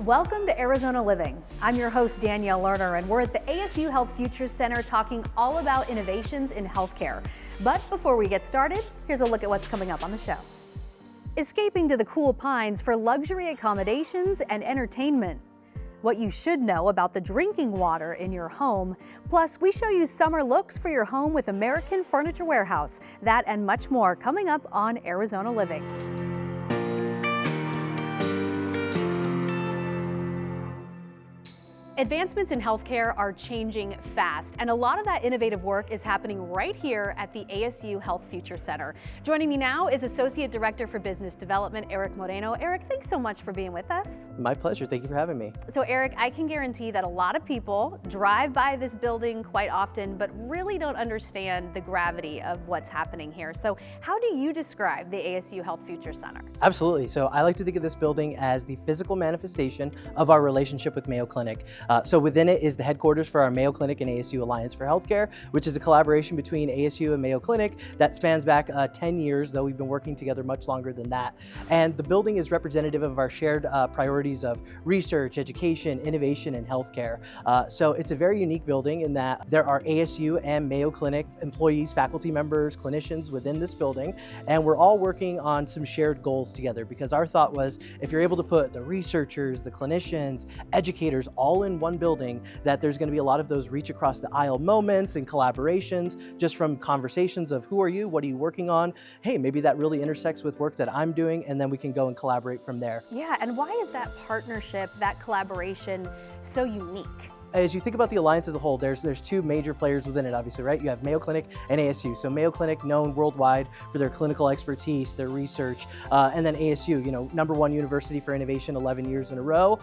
Welcome to Arizona Living. I'm your host, Danielle Lerner, and we're at the ASU Health Futures Center talking all about innovations in healthcare. But before we get started, here's a look at what's coming up on the show. Escaping to the cool pines for luxury accommodations and entertainment. What you should know about the drinking water in your home. Plus, we show you summer looks for your home with American Furniture Warehouse. That and much more coming up on Arizona Living. Advancements in healthcare are changing fast, and a lot of that innovative work is happening right here at the ASU Health Futures Center. Joining me now is Associate Director for Business Development, Eric Moreno. Eric, thanks so much for being with us. My pleasure. Thank you for having me. So Eric, I can guarantee that a lot of people drive by this building quite often, but really don't understand the gravity of what's happening here. So how do you describe the ASU Health Futures Center? Absolutely. So I like to think of this building as the physical manifestation of our relationship with Mayo Clinic. So within it is the headquarters for our Mayo Clinic and ASU Alliance for Healthcare, which is a collaboration between ASU and Mayo Clinic that spans back 10 years, though we've been working together much longer than that. And the building is representative of our shared priorities of research, education, innovation, and healthcare. So it's a very unique building in that there are ASU and Mayo Clinic employees, faculty members, clinicians within this building, and we're all working on some shared goals together because our thought was if you're able to put the researchers, the clinicians, educators all in one building, that there's going to be a lot of those reach across the aisle moments and collaborations just from conversations of who are you, what are you working on, hey, maybe that really intersects with work that I'm doing, and then we can go and collaborate from there. Yeah, and why is that partnership, that collaboration so unique? As you think about the Alliance as a whole, there's two major players within it, obviously, right? You have Mayo Clinic and ASU. So Mayo Clinic, known worldwide for their clinical expertise, their research, and then ASU, #1 university for innovation 11 years in a row.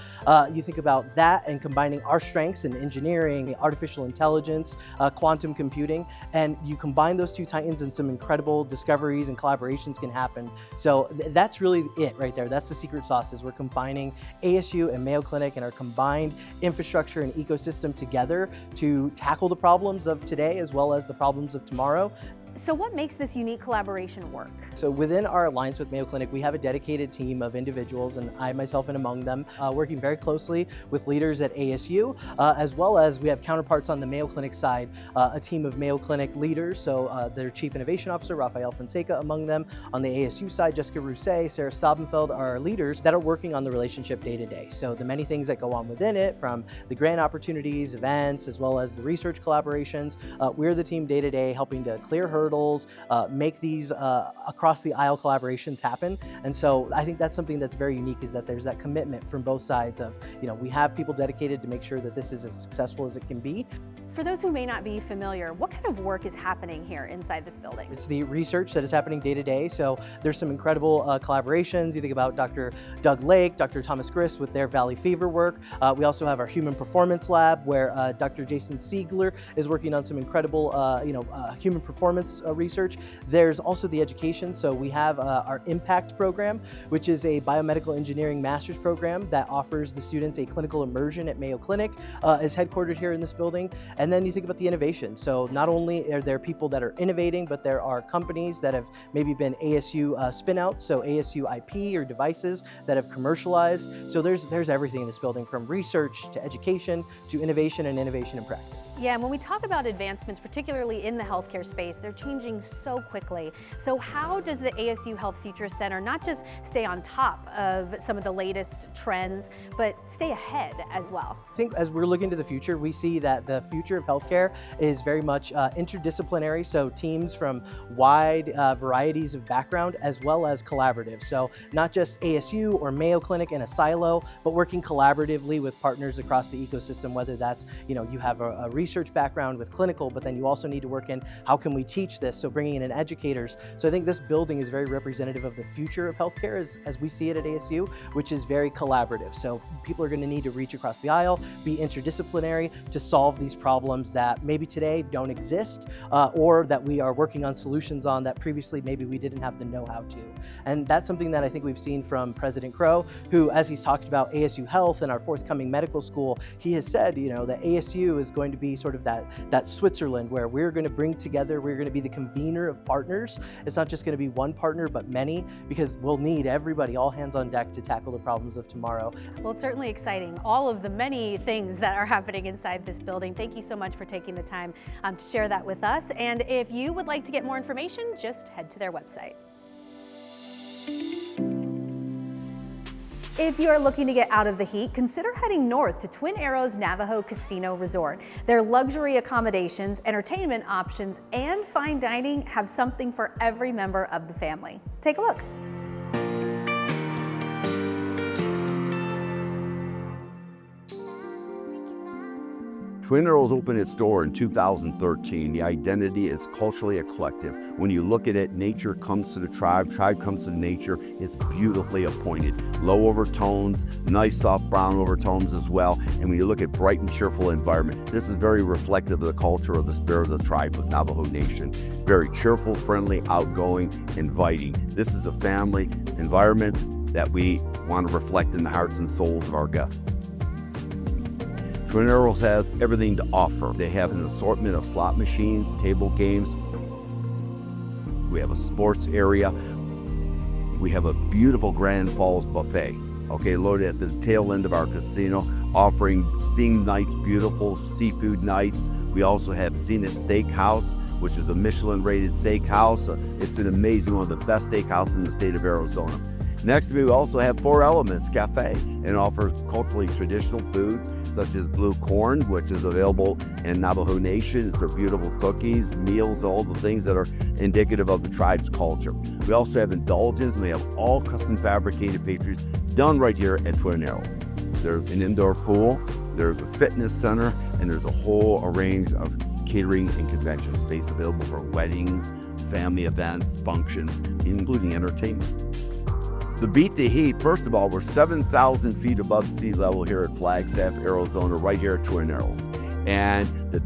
You think about that and combining our strengths in engineering, artificial intelligence, quantum computing, and you combine those two titans and some incredible discoveries and collaborations can happen. So that's really it right there. That's the secret sauce, is we're combining ASU and Mayo Clinic and our combined infrastructure and ecosystem together to tackle the problems of today as well as the problems of tomorrow. So what makes this unique collaboration work? So within our alliance with Mayo Clinic, we have a dedicated team of individuals, and I myself am among them, working very closely with leaders at ASU, as well as we have counterparts on the Mayo Clinic side, a team of Mayo Clinic leaders, so their Chief Innovation Officer, Rafael Fonseca, among them. On the ASU side, Jessica Rousset, Sarah Staubenfeld are leaders that are working on the relationship day to day. So the many things that go on within it, from the grant opportunities, events, as well as the research collaborations, we're the team day to day helping to clear hurdles, make these across the aisle collaborations happen. And so I think that's something that's very unique, is that there's that commitment from both sides of, we have people dedicated to make sure that this is as successful as it can be. For those who may not be familiar, what kind of work is happening here inside this building? It's the research that is happening day to day. So there's some incredible collaborations. You think about Dr. Doug Lake, Dr. Thomas Grist with their Valley Fever work. We also have our Human Performance Lab, where Dr. Jason Siegler is working on some incredible human performance research. There's also the education. So we have our Impact program, which is a biomedical engineering master's program that offers the students a clinical immersion at Mayo Clinic, is headquartered here in this building. And then you think about the innovation. So not only are there people that are innovating, but there are companies that have maybe been ASU spinouts, so ASU IP or devices that have commercialized. So there's everything in this building, from research to education to innovation and innovation in practice. Yeah, and when we talk about advancements, particularly in the healthcare space, they're changing so quickly. So how does the ASU Health Futures Center not just stay on top of some of the latest trends, but stay ahead as well? I think as we're looking to the future, we see that the future of healthcare is very much interdisciplinary, so teams from wide varieties of background as well as collaborative. So not just ASU or Mayo Clinic in a silo, but working collaboratively with partners across the ecosystem, whether that's, you have a research background with clinical, but then you also need to work in how can we teach this, so bringing in educators. So I think this building is very representative of the future of healthcare as we see it at ASU, which is very collaborative. So people are going to need to reach across the aisle, be interdisciplinary to solve these problems problems that maybe today don't exist, or that we are working on solutions on that previously maybe we didn't have the know-how to. And that's something that I think we've seen from President Crow, who, as he's talked about ASU Health and our forthcoming medical school, he has said, that ASU is going to be sort of that Switzerland where we're going to bring together, we're going to be the convener of partners. It's not just going to be one partner, but many, because we'll need everybody, all hands on deck, to tackle the problems of tomorrow. Well, it's certainly exciting, all of the many things that are happening inside this building. Thank you so much for taking the time to share that with us. And if you would like to get more information, just head to their website. If you're looking to get out of the heat, consider heading north to Twin Arrows Navajo Casino Resort. Their luxury accommodations, entertainment options, and fine dining have something for every member of the family. Take a look. Twin Arrows opened its door in 2013. The identity is culturally eclectic. When you look at it, nature comes to the tribe comes to nature. It's beautifully appointed. Low overtones, nice soft brown overtones as well. And when you look at bright and cheerful environment, this is very reflective of the culture of the spirit of the tribe of Navajo Nation. Very cheerful, friendly, outgoing, inviting. This is a family environment that we want to reflect in the hearts and souls of our guests. Twin Arrows has everything to offer. They have an assortment of slot machines, table games. We have a sports area. We have a beautiful Grand Falls buffet, located at the tail end of our casino, offering themed nights, beautiful seafood nights. We also have Zenith Steakhouse, which is a Michelin-rated steakhouse. It's an amazing, one of the best steakhouses in the state of Arizona. Next, we also have Four Elements Cafe, and offers culturally traditional foods such as blue corn, which is available in Navajo Nation. It's their beautiful cookies, meals, all the things that are indicative of the tribe's culture. We also have indulgence, and we have all custom fabricated pastries done right here at Twin Arrows. There's an indoor pool, there's a fitness center, and there's a whole range of catering and convention space available for weddings, family events, functions, including entertainment. To beat the heat, first of all, we're 7,000 feet above sea level here at Flagstaff, Arizona, right here at Twin Arrows. And the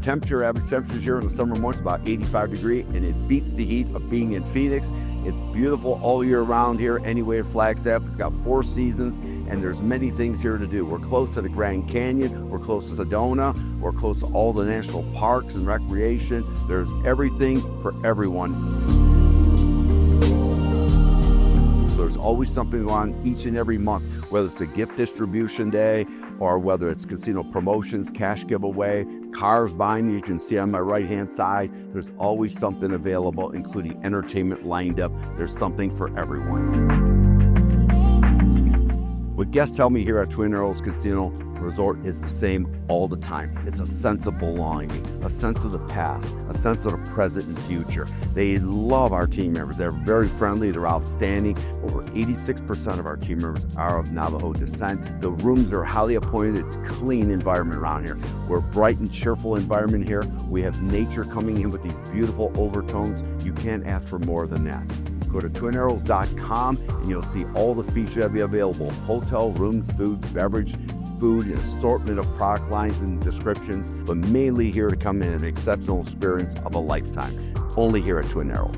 average temperature here in the summer months, about 85 degrees, and it beats the heat of being in Phoenix. It's beautiful all year round here anyway at Flagstaff. It's got 4 seasons, and there's many things here to do. We're close to the Grand Canyon, we're close to Sedona, we're close to all the national parks and recreation. There's everything for everyone. There's always something on each and every month, whether it's a gift distribution day or whether it's casino promotions, cash giveaway, cars buying, you can see on my right-hand side. There's always something available, including entertainment lined up. There's something for everyone. What guests tell me here at Twin Arrows Casino Resort is the same all the time. It's a sense of belonging, a sense of the past, a sense of the present and future. They love our team members. They're very friendly. They're outstanding. Over 86% of our team members are of Navajo descent. The rooms are highly appointed. It's a clean environment around here. We're a bright and cheerful environment here. We have nature coming in with these beautiful overtones. You can't ask for more than that. Go to twinarrows.com and you'll see all the features that will be available. Hotel, rooms, food, beverage, food, an assortment of product lines and descriptions, but mainly here to come in an exceptional experience of a lifetime. Only here at Twin Arrows.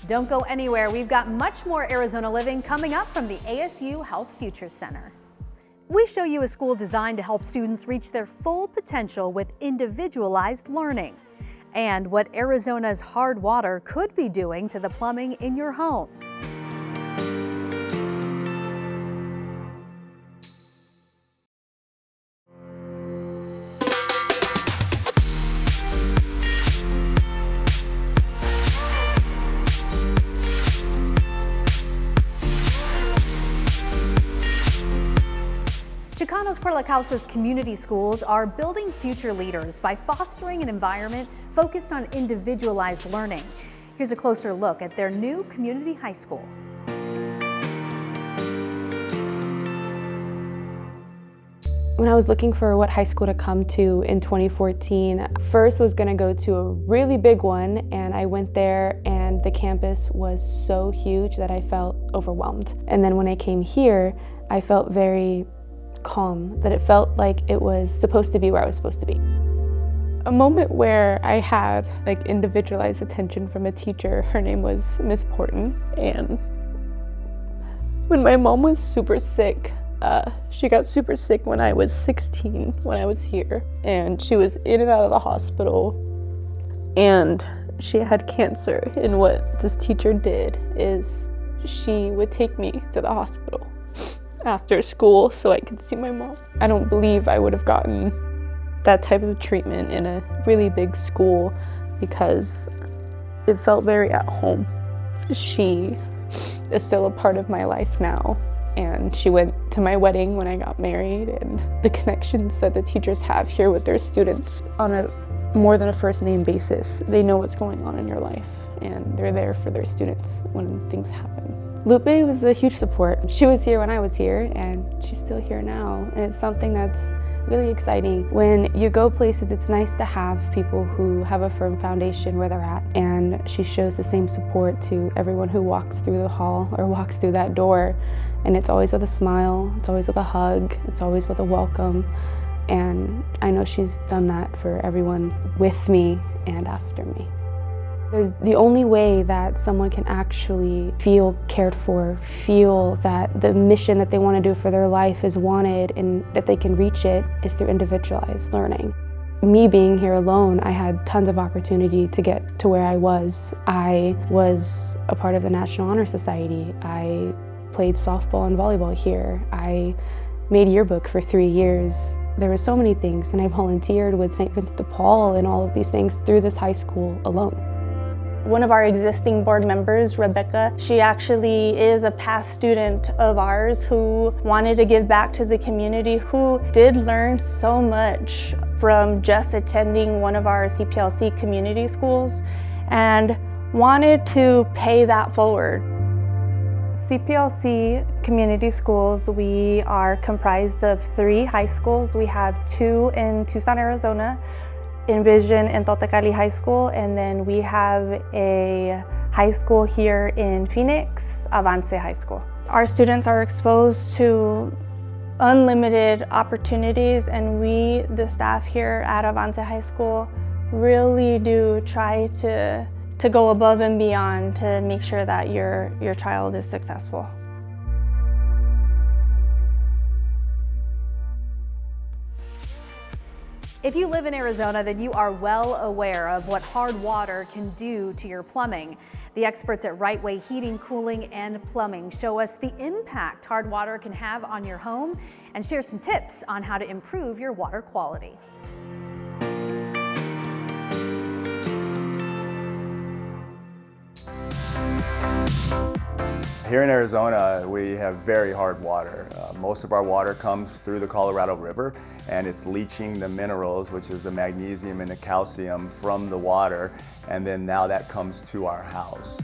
Don't go anywhere. We've got much more Arizona living coming up from the ASU Health Futures Center. We show you a school designed to help students reach their full potential with individualized learning, and what Arizona's hard water could be doing to the plumbing in your home. Chicanos por la Causa's community schools are building future leaders by fostering an environment focused on individualized learning. Here's a closer look at their new community high school. When I was looking for what high school to come to in 2014, first was gonna go to a really big one, and I went there and the campus was so huge that I felt overwhelmed. And then when I came here, I felt very calm, that it felt like it was supposed to be where I was supposed to be. A moment where I had individualized attention from a teacher, her name was Miss Porton, and when my mom was super sick, she got super sick when I was 16, when I was here, and she was in and out of the hospital, and she had cancer. And what this teacher did is she would take me to the hospital after school so I could see my mom. I don't believe I would have gotten that type of treatment in a really big school because it felt very at home. She is still a part of my life now. And she went to my wedding when I got married, and the connections that the teachers have here with their students on a more than a first name basis. They know what's going on in your life, and they're there for their students when things happen. Lupe was a huge support. She was here when I was here, and she's still here now. And it's something that's really exciting. When you go places, it's nice to have people who have a firm foundation where they're at, and she shows the same support to everyone who walks through the hall or walks through that door. And it's always with a smile, it's always with a hug, it's always with a welcome. And I know she's done that for everyone with me and after me. There's the only way that someone can actually feel cared for, feel that the mission that they want to do for their life is wanted and that they can reach it, is through individualized learning. Me being here alone, I had tons of opportunity to get to where I was. I was a part of the National Honor Society. I played softball and volleyball here. I made yearbook for 3 years. There were so many things, and I volunteered with St. Vincent de Paul and all of these things through this high school alone. One of our existing board members, Rebecca, she actually is a past student of ours who wanted to give back to the community, who did learn so much from just attending one of our CPLC community schools and wanted to pay that forward. CPLC Community Schools, we are comprised of 3 high schools. We have 2 in Tucson, Arizona, Envision and Totecali High School, and then we have a high school here in Phoenix, Avance High School. Our students are exposed to unlimited opportunities, and we, the staff here at Avance High School, really do try to go above and beyond to make sure that your child is successful. If you live in Arizona, then you are well aware of what hard water can do to your plumbing. The experts at Right Way Heating, Cooling, and Plumbing show us the impact hard water can have on your home and share some tips on how to improve your water quality. Here in Arizona, we have very hard water. Most of our water comes through the Colorado River, and it's leaching the minerals, which is the magnesium and the calcium, from the water, and then now that comes to our house.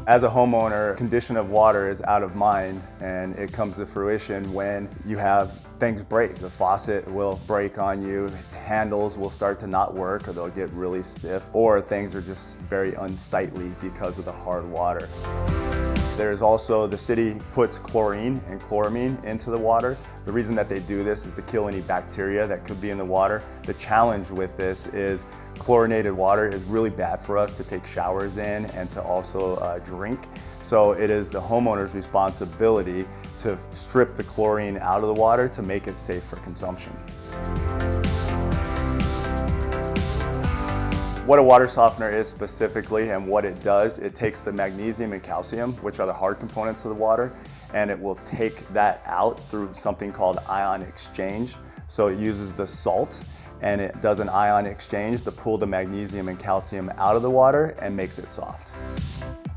As a homeowner, condition of water is out of mind, and it comes to fruition when you have things break. The faucet will break on you, handles will start to not work, or they'll get really stiff, or things are just very unsightly because of the hard water. There's also, the city puts chlorine and chloramine into the water. The reason that they do this is to kill any bacteria that could be in the water. The challenge with this is chlorinated water is really bad for us to take showers in and to also drink. So it is the homeowner's responsibility to strip the chlorine out of the water to make it safe for consumption. What a water softener is specifically and what it does, it takes the magnesium and calcium, which are the hard components of the water, and it will take that out through something called ion exchange. So it uses the salt and it does an ion exchange to pull the magnesium and calcium out of the water and makes it soft.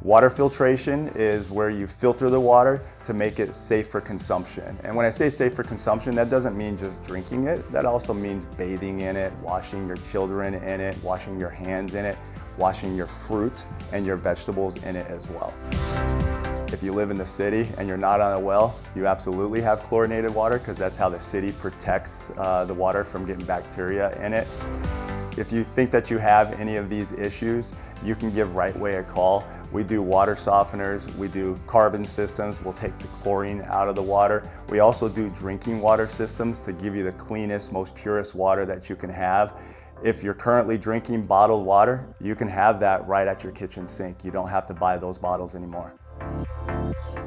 Water filtration is where you filter the water to make it safe for consumption. And when I say safe for consumption, that doesn't mean just drinking it. That also means bathing in it, washing your children in it, washing your hands in it, washing your fruit and your vegetables in it as well. If you live in the city and you're not on a well, you absolutely have chlorinated water because that's how the city protects the water from getting bacteria in it. If you think that you have any of these issues, you can give Right Way a call. We do water softeners, we do carbon systems, we'll take the chlorine out of the water. We also do drinking water systems to give you the cleanest, most purest water that you can have. If you're currently drinking bottled water, you can have that right at your kitchen sink. You don't have to buy those bottles anymore.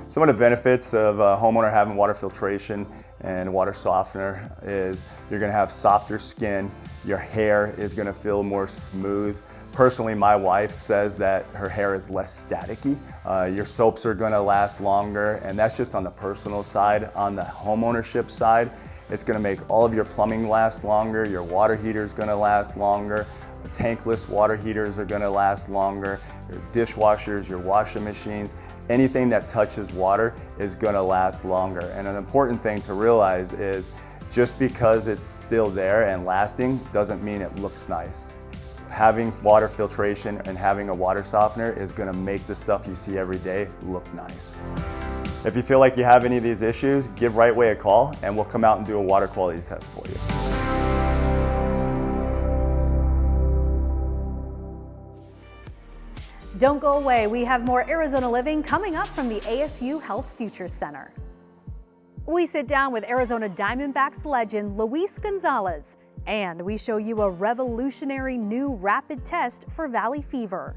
Some of the benefits of a homeowner having water filtration and water softener is you're gonna have softer skin, your hair is gonna feel more smooth. Personally, my wife says that her hair is less staticky. Your soaps are gonna last longer, and that's just on the personal side. On the homeownership side, it's gonna make all of your plumbing last longer, your water heater's gonna last longer, the tankless water heaters are gonna last longer, your dishwashers, your washing machines, anything that touches water is gonna last longer. And an important thing to realize is just because it's still there and lasting doesn't mean it looks nice. Having water filtration and having a water softener is gonna make the stuff you see every day look nice. If you feel like you have any of these issues, give Right Way a call and we'll come out and do a water quality test for you. Don't go away. We have more Arizona Living coming up from the ASU Health Futures Center. We sit down with Arizona Diamondbacks legend Luis Gonzalez, and we show you a revolutionary new rapid test for valley fever.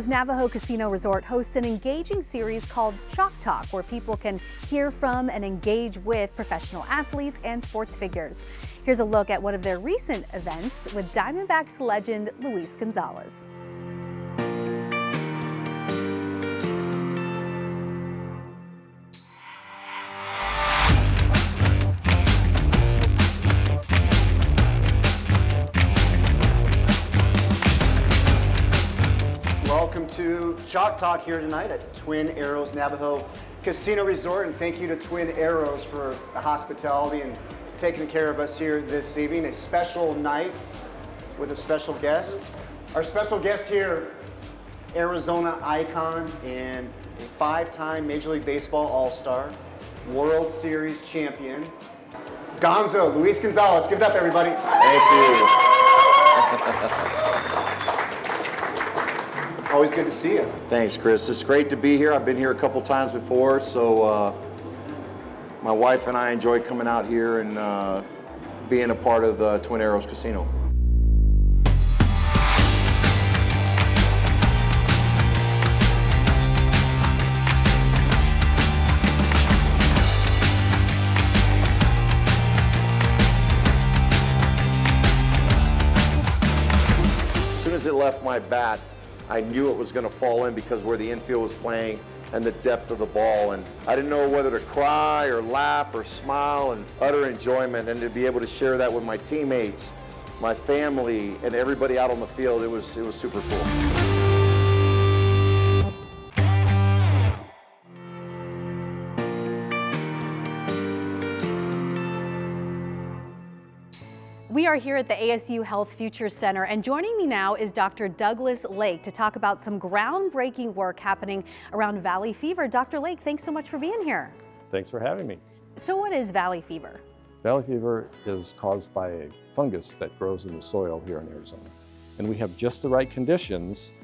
Navajo Casino Resort hosts an engaging series called Chalk Talk, where people can hear from and engage with professional athletes and sports figures. Here's a look at one of their recent events with Diamondbacks legend Luis Gonzalez. Welcome to Chalk Talk here tonight at Twin Arrows Navajo Casino Resort, and thank you to Twin Arrows for the hospitality and taking care of us here this evening. A special night with a special guest. Our special guest here, Arizona icon and a five-time Major League Baseball All-Star, World Series champion, Gonzo, Luis Gonzalez. Give it up, everybody. Thank you. Always good to see you. Thanks, Chris. It's great to be here. I've been here a couple times before, so my wife and I enjoy coming out here and being a part of the Twin Arrows Casino. As soon as it left my bat, I knew it was going to fall in because where the infield was playing and the depth of the ball. And I didn't know whether to cry or laugh or smile and utter enjoyment, and to be able to share that with my teammates, my family, and everybody out on the field, it was super cool. We are here at the ASU Health Futures Center, and joining me now is Dr. Douglas Lake to talk about some groundbreaking work happening around valley fever. Dr. Lake, thanks so much for being here. Thanks for having me. So what is valley fever? Valley fever is caused by a fungus that grows in the soil here in Arizona. And we have just the right conditions.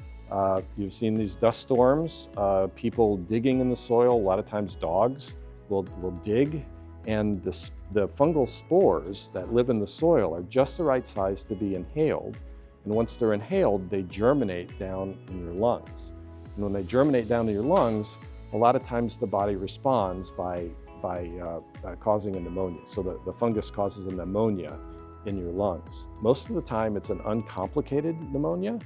You've seen these dust storms, people digging in the soil. A lot of times dogs will dig, and the fungal spores that live in the soil are just the right size to be inhaled. And once they're inhaled, they germinate down in your lungs. And when they germinate down to your lungs, a lot of times the body responds by causing a pneumonia. So the fungus causes a pneumonia in your lungs. Most of the time it's an uncomplicated pneumonia,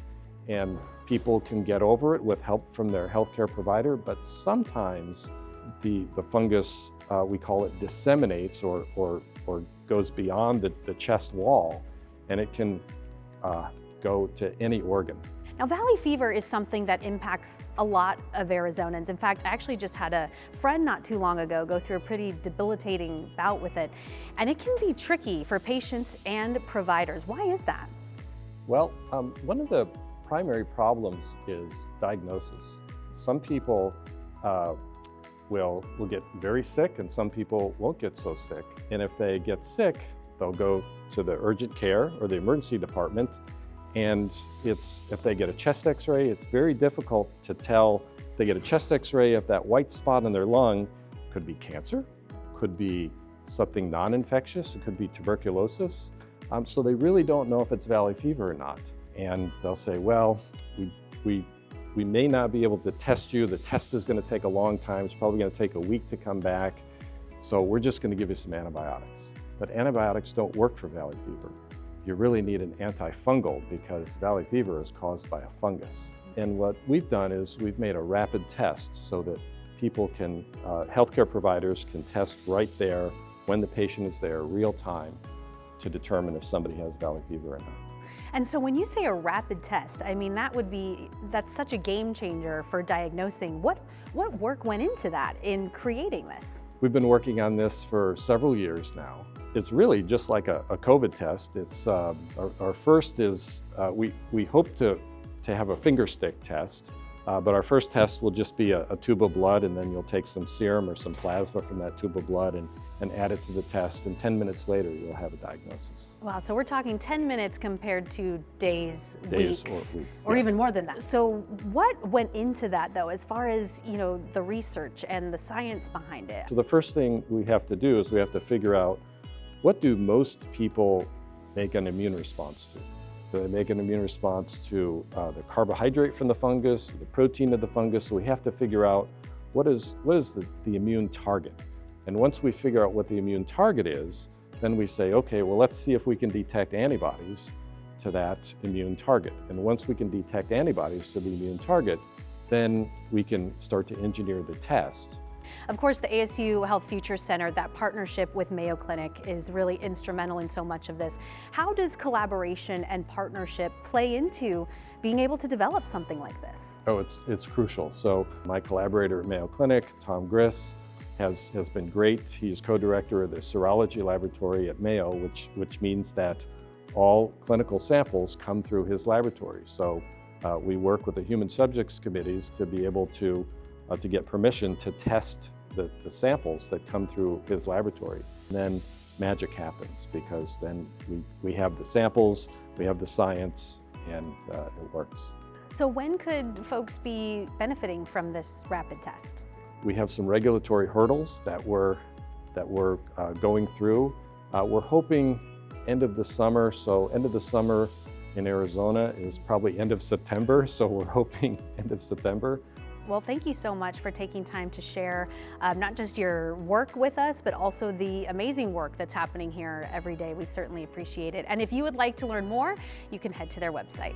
and people can get over it with help from their healthcare provider, but sometimes the fungus, we call it, disseminates or goes beyond the chest wall, and it can go to any organ. Now, valley fever is something that impacts a lot of Arizonans. In fact, I actually just had a friend not too long ago go through a pretty debilitating bout with it, and it can be tricky for patients and providers. Why is that? Well, one of the primary problems is diagnosis. Some people will get very sick, and some people won't get so sick. And if they get sick, they'll go to the urgent care or the emergency department. And if they get a chest x-ray, it's very difficult to tell if they get a chest x-ray if that white spot in their lung could be cancer, could be something non-infectious, it could be tuberculosis. So they really don't know if it's valley fever or not. And they'll say, well, we may not be able to test you. The test is going to take a long time. It's probably going to take a week to come back. So we're just going to give you some antibiotics. But antibiotics don't work for valley fever. You really need an antifungal because valley fever is caused by a fungus. And what we've done is we've made a rapid test so that people can, healthcare providers can test right there when the patient is there, real time, to determine if somebody has valley fever or not. And so when you say a rapid test, I mean, that's such a game changer for diagnosing. What work went into that in creating this? We've been working on this for several years now. It's really just like a COVID test. It's our first is, we hope to have a finger stick test, but our first test will just be a tube of blood, and then you'll take some serum or some plasma from that tube of blood and add it to the test, and 10 minutes later you'll have a diagnosis. Wow, so we're talking 10 minutes compared to days weeks, or yes. even more than that. So what went into that though, as far as, you know, the research and the science behind it? So the first thing we have to do is we have to figure out, what do most people make an immune response to? Do they make an immune response to the carbohydrate from the fungus, the protein of the fungus? So we have to figure out what is the immune target. And once we figure out what the immune target is, then we say, okay, well, let's see if we can detect antibodies to that immune target. And once we can detect antibodies to the immune target, then we can start to engineer the test. Of course, the ASU Health Futures Center, that partnership with Mayo Clinic is really instrumental in so much of this. How does collaboration and partnership play into being able to develop something like this? Oh, it's crucial. So my collaborator at Mayo Clinic, Tom Griss, has been great. He is co-director of the serology laboratory at Mayo, which means that all clinical samples come through his laboratory. So we work with the human subjects committees to be able to get permission to test the samples that come through his laboratory. And then magic happens, because then we have the samples, we have the science, and it works. So when could folks be benefiting from this rapid test? We have some regulatory hurdles that we're going through. We're hoping end of the summer, so end of the summer in Arizona is probably end of September, so we're hoping end of September. Well, thank you so much for taking time to share not just your work with us, but also the amazing work that's happening here every day. We certainly appreciate it. And if you would like to learn more, you can head to their website.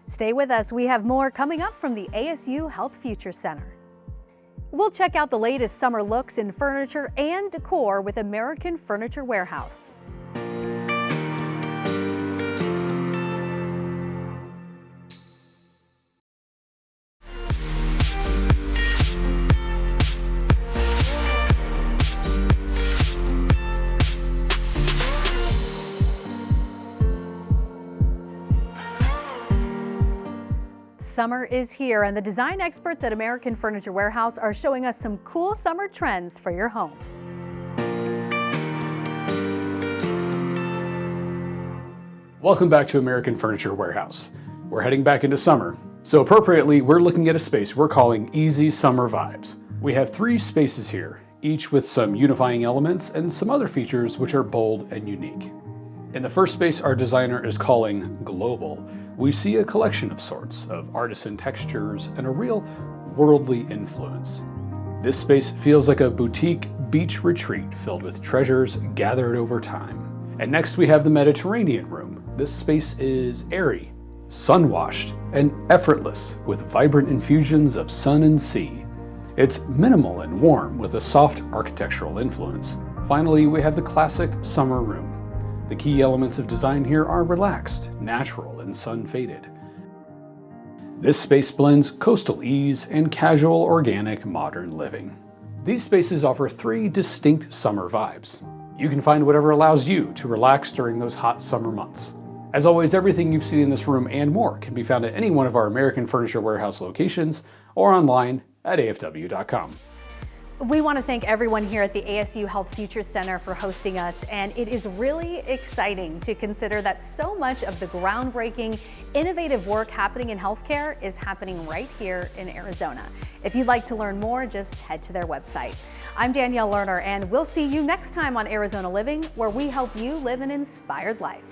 Stay with us. We have more coming up from the ASU Health Futures Center. We'll check out the latest summer looks in furniture and decor with American Furniture Warehouse. Summer is here, and the design experts at American Furniture Warehouse are showing us some cool summer trends for your home. Welcome back to American Furniture Warehouse. We're heading back into summer, so appropriately, we're looking at a space we're calling Easy Summer Vibes. We have 3 spaces here, each with some unifying elements and some other features which are bold and unique. In the first space our designer is calling Global, we see a collection of sorts of artisan textures and a real worldly influence. This space feels like a boutique beach retreat filled with treasures gathered over time. And next we have the Mediterranean room. This space is airy, sun-washed, and effortless with vibrant infusions of sun and sea. It's minimal and warm with a soft architectural influence. Finally, we have the classic summer room. The key elements of design here are relaxed, natural, and sun-faded. This space blends coastal ease and casual, organic, modern living. These spaces offer 3 distinct summer vibes. You can find whatever allows you to relax during those hot summer months. As always, everything you've seen in this room and more can be found at any one of our American Furniture Warehouse locations or online at afw.com. We want to thank everyone here at the ASU Health Futures Center for hosting us, and it is really exciting to consider that so much of the groundbreaking, innovative work happening in healthcare is happening right here in Arizona. If you'd like to learn more, just head to their website. I'm Danielle Lerner, and we'll see you next time on Arizona Living, where we help you live an inspired life.